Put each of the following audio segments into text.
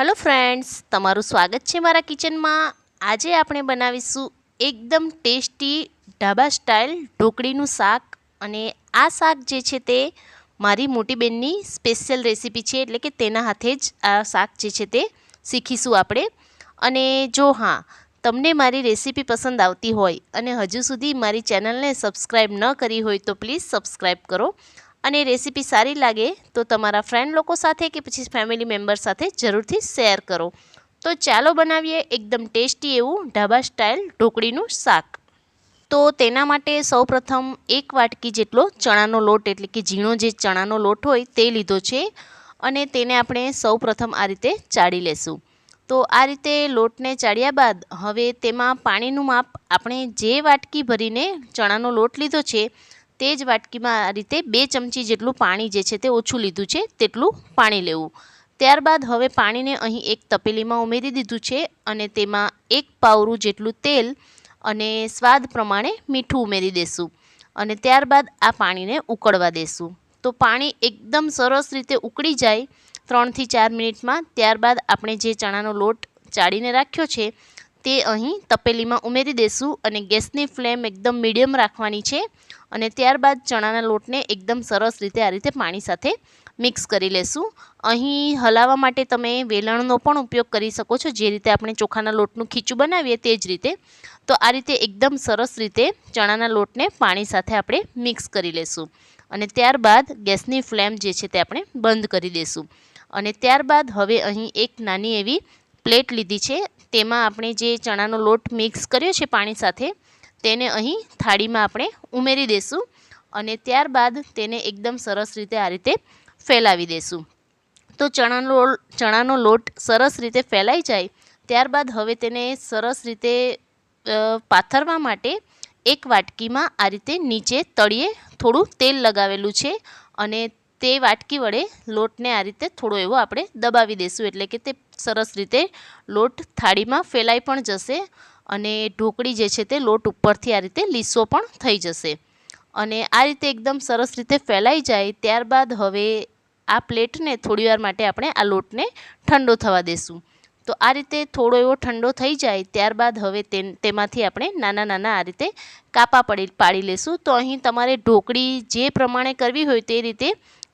Hello friends, तमारू स्वागत है मारा किचन में। आज आपणे बनावीशुं एकदम टेस्टी ढाबा स्टाइल ढोकळीनुं शाक। अने आ शाक जे छे ते मारी मोटी बेननी स्पेशियल रेसिपी छे, एटले के तेना हाथे ज आ शाक जे छे ते शीखीशुं आपणे। अने जो हाँ तमने मारी रेसिपी पसंद आवती होय अने हजू सुधी मारी चेनलने सब्सक्राइब न करी होय तो प्लीज़ सब्सक्राइब करो। અને રેસીપી સારી લાગે તો તમારા ફ્રેન્ડ લોકો સાથે કે પછી ફેમિલી મેમ્બર સાથે જરૂરથી શેર કરો। તો ચાલો બનાવીએ એકદમ ટેસ્ટી એવું ઢાબા સ્ટાઇલ ઢોકળીનું શાક। તો તેના માટે સૌપ્રથમ 1 વાટકી જેટલો ચણાનો લોટ એટલે કે ઝીણો જે ચણાનો લોટ હોય તે લીધો છે અને તેને આપણે સૌપ્રથમ આ રીતે ચાળી લેશું। તો આ રીતે લોટને ચાળ્યા બાદ હવે તેમાં પાણીનું માપ આપણે જે વાટકી ભરીને ચણાનો લોટ લીધો છે તે જ વાટકીમાં આ રીતે 2 ચમચી જેટલું પાણી જે છે તે ઓછું લીધું છે તેટલું પાણી લેવું। ત્યારબાદ હવે પાણીને અહીં એક તપેલીમાં ઉમેરી દીધું છે અને તેમાં 1 પાવરું જેટલું તેલ અને સ્વાદ પ્રમાણે મીઠું ઉમેરી દેશું અને ત્યારબાદ આ પાણીને ઉકળવા દેશું। તો પાણી એકદમ સરસ રીતે ઉકળી જાય 3 થી 4 મિનિટમાં, ત્યારબાદ આપણે જે ચણાનો લોટ ચાળીને રાખ્યો છે તે અહીં તપેલીમાં ઉમેરી દેશું અને ગેસની ફ્લેમ એકદમ મીડિયમ રાખવાની છે અને ત્યારબાદ ચણાના લોટને એકદમ સરસ રીતે આ રીતે પાણી સાથે મિક્સ કરી લેશું। અહીં હલાવવા માટે તમે વેલણનો પણ ઉપયોગ કરી શકો છો, જે રીતે આપણે ચોખાના લોટનું ખીચું બનાવીએ તે જ રીતે। તો આ રીતે એકદમ સરસ રીતે ચણાના લોટને પાણી સાથે આપણે મિક્સ કરી લેશું અને ત્યારબાદ ગેસની ફ્લેમ જે છે તે આપણે બંધ કરી દેશું અને ત્યારબાદ હવે અહીં એક નાની એવી પ્લેટ લીધી છે, તેમાં આપણે જે ચણાનો લોટ મિક્સ કર્યો છે પાણી સાથે તેને અહીં થાળીમાં આપણે ઉમેરી દેશું અને ત્યારબાદ તેને એકદમ સરસ રીતે આ રીતે ફેલાવી દેશું। તો ચણાનો લોટ સરસ રીતે ફેલાઈ જાય ત્યારબાદ હવે તેને સરસ રીતે પાથરવા માટે એક વાટકીમાં આ રીતે નીચે તળિયે થોડું તેલ લગાવેલું છે અને તે વાટકી વડે લોટને આ રીતે થોડો એવો આપણે દબાવી દેશું, એટલે કે તે સરસ રીતે લોટ થાળીમાં ફેલાઈ પણ જશે અને ઢોકળી જે છે તે લોટ ઉપરથી આ રીતે લીસો પણ થઈ જશે। અને આ રીતે એકદમ સરસ રીતે ફેલાઈ જાય ત્યારબાદ હવે આ પ્લેટને થોડીવાર માટે આપણે આ લોટને ઠંડો થવા દેશું। તો આ રીતે થોડો એવો ઠંડો થઈ જાય ત્યારબાદ હવે તેમાંથી આપણે નાના નાના આ રીતે કાપા પાડી લેશું। તો અહીં તમારે ઢોકળી જે પ્રમાણે કરવી હોય તે રીતે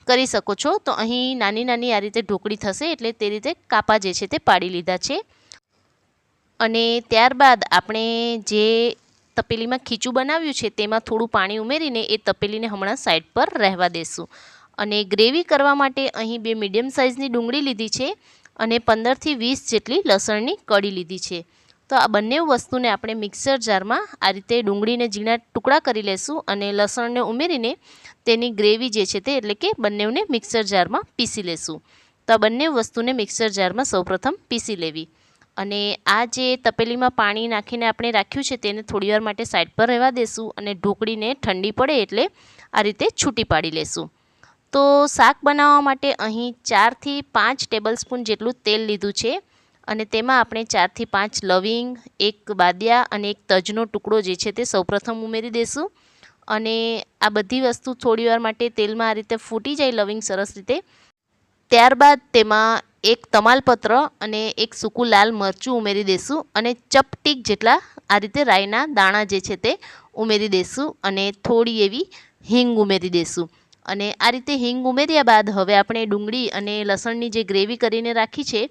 કરી શકો છો। તો અહીં નાની નાની આ રીતે ઢોકળી થશે એટલે તે રીતે કાપા જે છે તે પાડી લીધા છે અને ત્યારબાદ આપણે જે તપેલીમાં ખીચું બનાવ્યું છે તેમાં થોડું પાણી ઉમેરીને એ તપેલીને હમણાં સાઈડ પર રહેવા દેશું અને ગ્રેવી કરવા માટે અહીં 2 મીડિયમ સાઇઝની ડુંગળી લીધી છે અને 15 થી 20 જેટલી લસણની કળી લીધી છે। તો આ બંને વસ્તુને આપણે મિક્સર જારમાં આ રીતે ડુંગળીને ઝીણા ટુકડા કરી લેશું અને લસણને ઉમેરીને તેની ગ્રેવી જે છે તે એટલે કે બંનેને મિક્સર જારમાં પીસી લેશું। તો આ બંને વસ્તુને મિક્સર જારમાં સૌપ્રથમ પીસી લેવી અને આ જે તપેલીમાં પાણી નાખીને આપણે રાખ્યું છે તેને થોડીવાર માટે સાઈડ પર રહેવા દેશું અને ઢોકળીને ઠંડી પડે એટલે આ રીતે છૂટી પાડી લેશું। તો શાક બનાવવા માટે અહીં 4 થી 5 ટેબલસ્પૂન જેટલું તેલ લીધું છે અને તેમાં આપણે 4 થી 5 લવિંગ, 1 બાદિયા અને 1 તજનો ટુકડો જે છે તે સૌપ્રથમ ઉમેરી દેશું અને આ બધી વસ્તુ થોડીવાર માટે તેલમાં આ રીતે ફૂટી જાય લવિંગ સરસ રીતે, ત્યારબાદ તેમાં 1 તમાલપત્ર અને 1 સૂકું લાલ મરચું ઉમેરી દેશું અને ચપટીક જેટલા આ રીતે રાઈના દાણા જે છે તે ઉમેરી દેશું અને થોડી એવી હિંગ ઉમેરી દેશું અને આ રીતે હિંગ ઉમેર્યા બાદ હવે આપણે ડુંગળી અને લસણની જે ગ્રેવી કરીને રાખી છે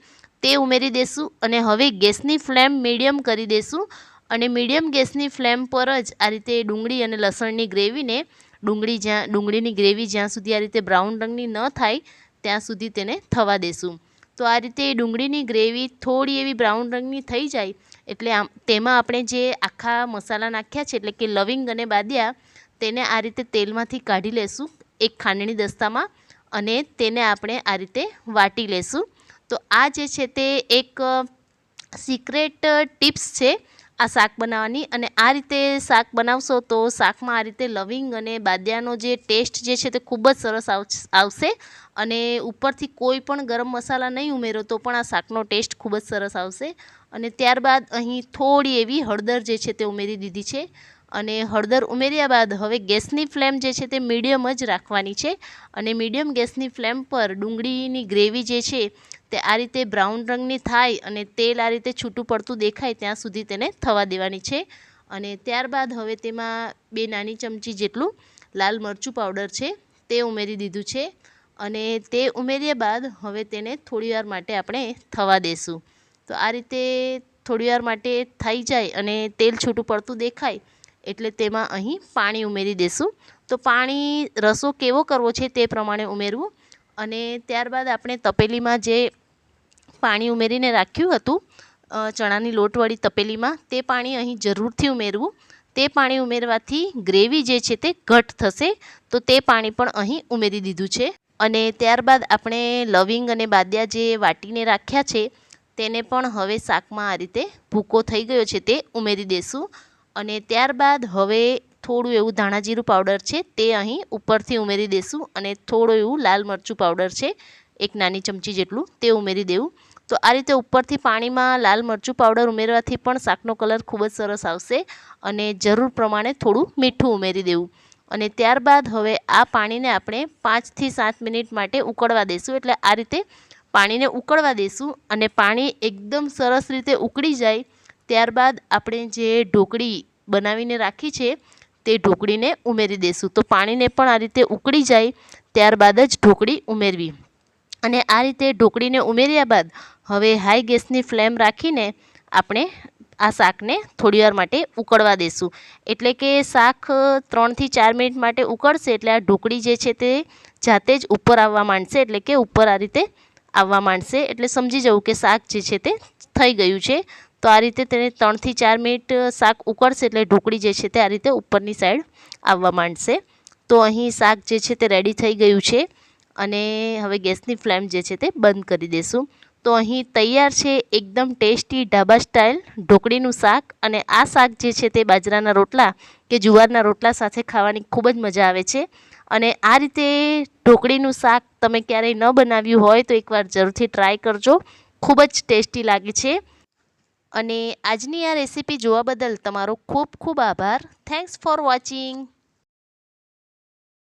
તે ઉમેરી દેશું અને હવે ગેસની ફ્લેમ મીડિયમ કરી દેશું અને મીડિયમ ગેસની ફ્લેમ પર જ આ રીતે ડુંગળી અને લસણની ગ્રેવીને ડુંગળીની ગ્રેવી જ્યાં સુધી આ રીતે બ્રાઉન રંગની ન થાય ત્યાં સુધી તેને થવા દેશું। તો આ રીતે ડુંગળીની ગ્રેવી થોડી એવી બ્રાઉન રંગની થઈ જાય એટલે તેમાં આપણે જે આખા મસાલા નાખ્યા છે એટલે કે લવિંગ અને બાદિયા તેને આ રીતે તેલમાંથી કાઢી લેશું એક ખાંડણી દસ્તામાં અને તેને આપણે આ રીતે વાટી લેશું। તો આ જે છે તે એક સિક્રેટ ટિપ્સ છે આ શાક બનાવવાની અને આ રીતે શાક બનાવશો તો શાકમાં આ રીતે લવિંગ અને બાદિયાનો જે ટેસ્ટ જે છે તે ખૂબ જ સરસ આવશે અને ઉપરથી કોઈ પણ ગરમ મસાલા નહીં ઉમેરો તો પણ આ શાકનો ટેસ્ટ ખૂબ જ સરસ આવશે। અને ત્યારબાદ અહીં થોડી એવી હળદર જે છે તે ઉમેરી દીધી છે અને હળદર ઉમેર્યા બાદ હવે ગેસની ફ્લેમ જે છે તે મીડિયમ જ રાખવાની છે અને મીડિયમ ગેસની ફ્લેમ પર ડુંગળીની ગ્રેવી જે છે તે આ રીતે બ્રાઉન રંગની થાય અને તેલ આ રીતે છૂટું પડતું દેખાય ત્યાં સુધી તેને થવા દેવાની છે. અને ત્યારબાદ હવે તેમાં 2 નાની ચમચી જેટલું લાલ મરચું પાવડર છે તે ઉમેરી દીધું છે અને તે ઉમેર્યા બાદ હવે તેને થોડીવાર માટે આપણે થવા દેશું. તો આ રીતે થોડીવાર માટે થઈ જાય અને તેલ છૂટું પડતું દેખાય એટલે તેમાં અહીં પાણી ઉમેરી દેશું. તો પાણી રસો કેવો કરવો છે તે પ્રમાણે ઉમેરવું અને ત્યારબાદ આપણે તપેલીમાં જે પાણી ઉમેરીને રાખ્યું હતું ચણાની લોટવાળી તપેલીમાં તે પાણી અહીં જરૂરથી ઉમેરવું. તે પાણી ઉમેરવાથી ગ્રેવી જે છે તે ઘટ થશે તો તે પાણી પણ અહીં ઉમેરી દીધું છે અને ત્યારબાદ આપણે લવિંગ અને બાદિયા જે વાટીને રાખ્યા છે તેને પણ હવે શાકમાં આ રીતે ભૂકો થઈ ગયો છે તે ઉમેરી દેશું અને ત્યારબાદ હવે થોડું એવું ધાણા જીરું પાવડર છે તે અહીં ઉપરથી ઉમેરી દેશું અને થોડું એવું લાલ મરચું પાવડર છે 1 નાની ચમચી જેટલું તે ઉમેરી દેવું. તો આ રીતે ઉપરથી પાણીમાં લાલ મરચું પાવડર ઉમેરવાથી પણ શાકનો કલર ખૂબ જ સરસ આવશે અને જરૂર પ્રમાણે થોડું મીઠું ઉમેરી દેવું અને ત્યારબાદ હવે આ પાણીને આપણે 5 થી 7 મિનિટ માટે ઉકળવા દઈશું. એટલે આ રીતે પાણીને ઉકળવા દઈશું અને પાણી એકદમ સરસ રીતે ઉકળી જાય ત્યારબાદ આપણે જે ઢોકળી બનાવીને રાખી છે તે ઢોકળીને ઉમેરી દઈશું. તો પાણીને પણ આ રીતે ઉકળી જાય ત્યારબાદ જ ઢોકળી ઉમેરવી અને આ રીતે ઢોકળીને ઉમેર્યા બાદ હવે હાઈ ગેસની ફ્લેમ રાખીને આપણે આ શાકને થોડીવાર માટે ઉકળવા દઈશું. એટલે કે શાક 3 થી 4 મિનિટ માટે ઉકળશે એટલે આ ઢોકળી જે છે તે જાતે જ ઉપર આવવા માંડશે. એટલે કે ઉપર આ રીતે આવવા માંડશે એટલે સમજી જવું કે શાક જે છે તે થઈ ગયું છે. તો આ રીતે તેને 3 થી 4 મિનિટ શાક ઉકળશે એટલે ઢોકળી જે છે તે આ રીતે ઉપરની સાઈડ આવવા માંડશે. તો અહીં શાક જે છે તે રેડી થઈ ગયું છે અને હવે ગેસની ફ્લેમ જે છે તે બંધ કરી દઈશું. તો અહીં તૈયાર છે એકદમ ટેસ્ટી ઢાબા સ્ટાઇલ ઢોકળીનું શાક અને આ શાક જે છે તે બાજરાના રોટલા કે જુવારના રોટલા સાથે ખાવાની ખૂબ જ મજા આવે છે અને આ રીતે ઢોકળીનું શાક તમે ક્યારેય ન બનાવ્યું હોય તો એકવાર જરૂરથી ટ્રાય કરજો. ખૂબ જ ટેસ્ટી લાગે છે અને આજની આ રેસીપી જોવા બદલ તમારો ખૂબ ખૂબ આભાર. Thanks for watching.